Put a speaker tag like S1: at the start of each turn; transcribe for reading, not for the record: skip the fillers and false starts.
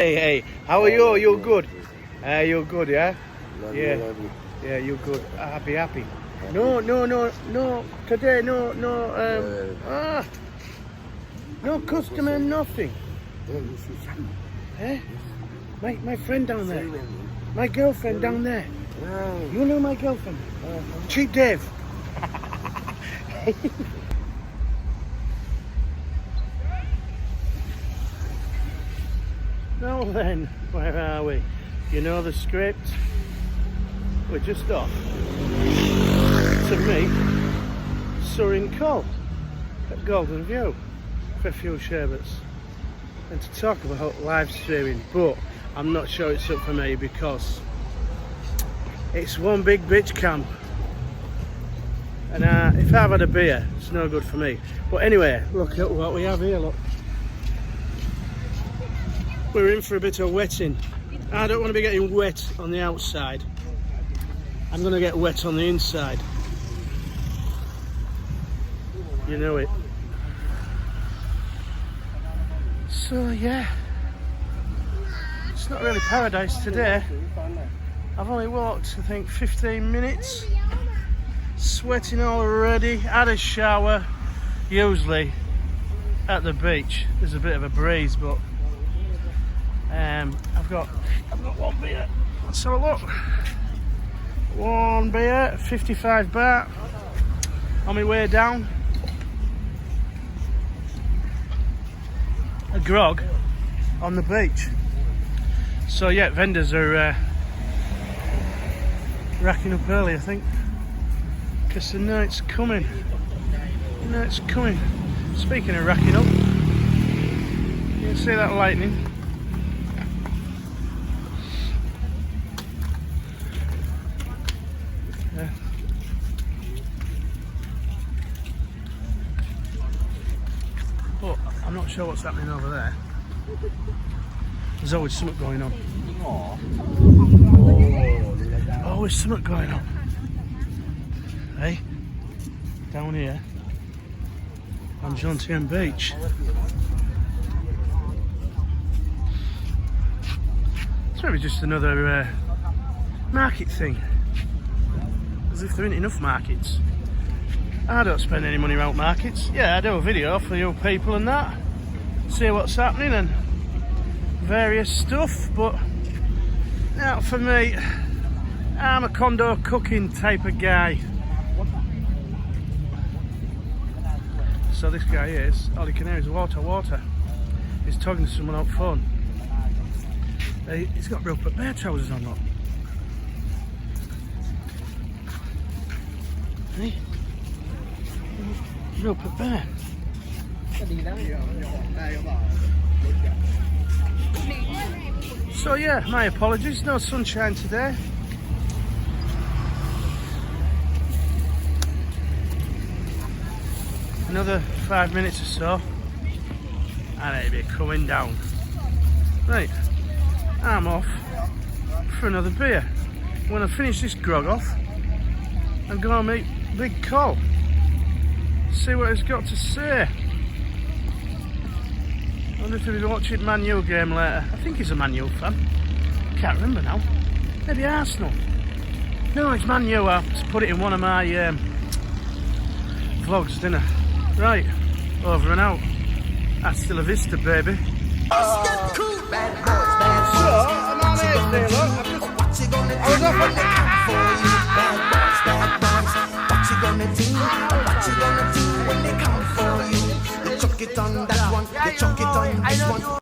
S1: Hey, how are you? You're good. You're good, yeah? Yeah. Yeah, you're good. Happy. No. Today, no. No customer, nothing. Eh? My friend down there. My girlfriend down there. You know my girlfriend? Cheap Dave. Now then, where are we? You know the script. We're just off to meet Surin at Golden View for a few sherbets and to talk about live streaming, but I'm not sure it's up for me because it's one big bitch camp, and if I've had a beer it's no good for me. But anyway, look at what we have here. Look, we're in for a bit of wetting. I don't want to be getting wet on the outside. I'm going to get wet on the inside. You know it. So yeah, it's not really paradise today. I've only walked, I think, 15 minutes. Sweating already. Had a shower. Usually at the beach there's a bit of a breeze, but I've got one beer. Let's have a look. One beer, 55 baht. On my way down. A grog on the beach. So yeah, vendors are racking up early, I think, because the night's coming. The night's coming. Speaking of racking up, you can see that lightning. Yeah. But I'm not sure what's happening over there. There's always something going on. Always something going on. Hey, down here on Jomtien Beach. It's maybe just another market thing. As if there ain't enough markets. I don't spend any money out markets. Yeah, I do a video for you people and that. See what's happening and various stuff, but not for me. I'm a condo cooking type of guy. So this guy is, all he can hear is water. He's talking to someone on the phone. He's got real put bear trousers on, look. Hey? Real put bear. So yeah, my apologies, no sunshine today. Another 5 minutes or so and it'll be coming down. Right, I'm off for another beer. When I finish this grog off, I'm gonna meet Big Col. See what he's got to say. I wonder if he'll be watching Man U game later. I think he's a Man U fan. Can't remember now. Maybe Arsenal. No, it's Man U. I have to put it in one of my vlogs, didn't I? Right, over and out. Hasta la vista, baby. So, I'm on here today, look. I was off on
S2: What you gonna do when they come for you? You chuck it on that one, you chuck it on this one.